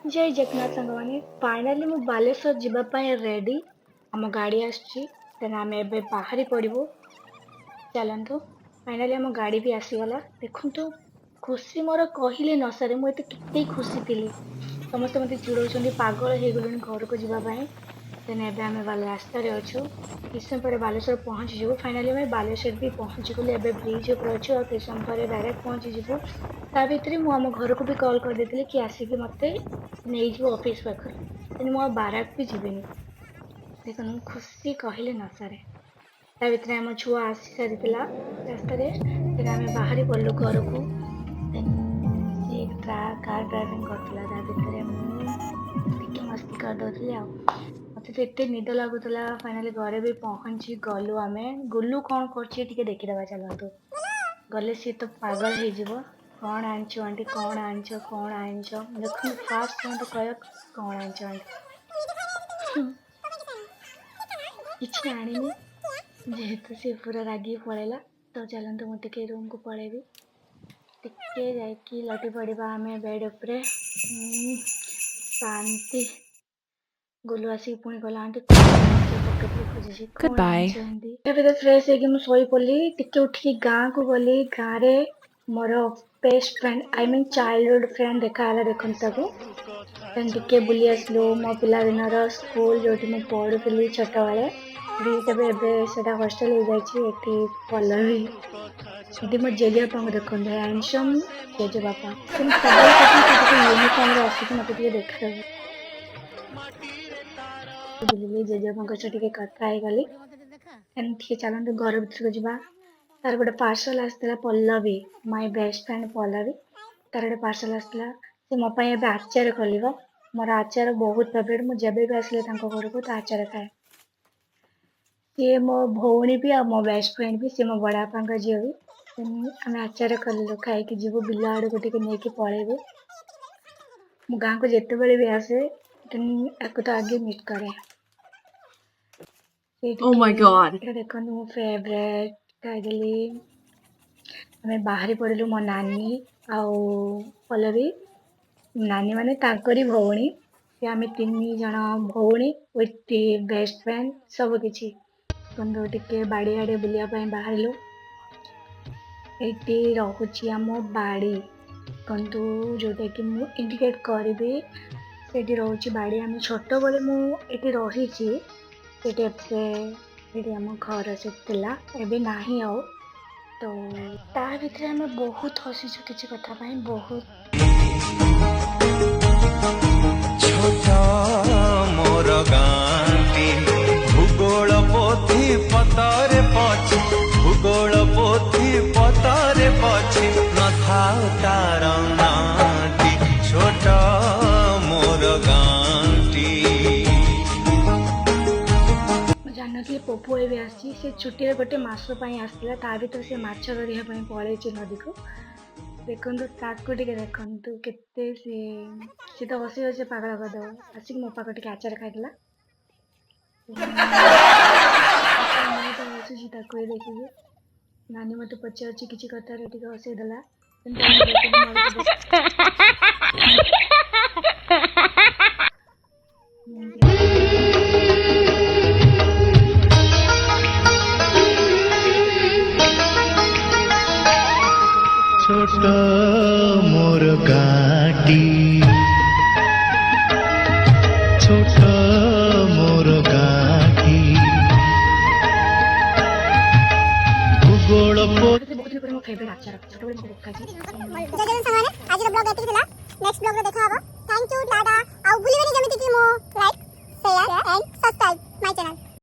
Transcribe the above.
जय जगन्नाथ सांग मैंने फाइनाली मु बालेश्वर जीवाई रेडी आम गाड़ी आम ए बाहरी पड़ू चलतु फाइनाली आम गाड़ी भी आसीगला देखु खुशी मोर कहले न सर मुझे के खुशी थी समस्त मत चिड़ौं पागल हो गलुणी घर को जावाई देन एवं आम रास्तार अच्छु किस समय पर बालेश्वर पहुँची जीव फाइनाली आम बालेश्वर भी पहुँची गलु एवं ब्रिज उपर अच्छु और किस समय पर डायरेक्ट पहुँची जीव ता भर मुझे घर को भी कॉल कर देती कि आसिक मत नहीं ऑफिस पाखर तेनाली मुझे बाराक भी जीविनी देख खुशी कहले न सर ता भर आम छुआ आसी सारी रास्तार आम बाहरी पड़लु घर को कार ड्राइविंग करते मस्ती करदे मत तो एत निद लगुला फाइनाली घरे भी पहुँची गलु आम गुलु कौन कर देखीदे चलतु गले सी तो पागल हो कौन आंच आंटी कौन आंच देख फास्ट मत कह कौन आंच आंटी किसी आनी जेहेतु सी पूरा रागी पलैला तो चलतु मुझे रूम को पलैबी टिके जाकि लटी पड़ा आम बेड उपरे शांति गुलु आसिक पुणी गला आंटी खोजी फ्रेश हो शोई पड़ी टिके उठी गाँ को गली गाँव में मोर best friend I mean childhood friend देखा देखु टिके बुली आसलु मो पिला दिन स्कूल जो पढ़ुली छोट बेले से हॉस्टल हो जाए पल्लवी ये मो जेजेबापा को देखते हैंडसम जेजेबापा यूनिफॉर्म आसिक मत देखा बुझे जेजेबापा टे कथा गली ठीक चलते घर भर को जा तार गोटे पार्सल आसाला Pallavi my best friend Pallavi तार गोटे पार्सल आसाला से मोपाई ए आचार कल मोर आचार बहुत फेवरेट मुझे भी आसिले घर को तो आचार खाए सी मो भौणी भी आ मो बेस्ट फ्रेंड भी सी मो बड़ापा झील भी आम आचार कलु खाई जीव बिल आड़ को लेकिन पलैबू मो गाँव को जिते बड़े भी आसे तो आगे मीट करे देखो मो फेवरेट खाईदेली आम बाहरी पड़लु मो नानी आउ पल्लवी नानी माने तांकरी भौणी आम तीन जन भौणी विथ बेस्ट फ्रेंड सब किछि टे बाड़ी आड़े बुलायापी बाहरलु ये रोची आम बाड़ी कंतु जोटा कि मुझे इंडिकेट करी से रोची बाड़ी आम छोट बड़े मुझे रही आम घर से एवं ना आउ तो ता भर आम बहुत हसीचु किसी कथा बहुत मोर गाँटी भूगोल पोथी पतरे पछे भूगोल पोथी पतरे पछे नथाउ तार नाटी छोट मोर गाँटी जानती पपु ए आसी से छुट्टी गोटे मस आसला ता भर से माछ धरिया पड़े नदी को देखु ताकू टे देखु केते सी तो हसी हसी पागल करदेव आसिक मो पाक टे आचार खाईला देखिए नानी मत पचार किसी कथा हसईदेला छोट मोर गाटी छोट मोर गाटी भूगोल बहुत दिन फेवरेट आचार छोट बड़े देखा आज ब्लॉग एतिक थिला नेक्स्ट ब्लॉग रे देखा हबो थैंक यू टाटा आ भूलिबेनी जेमिति कि मो like share and subscribe my channel.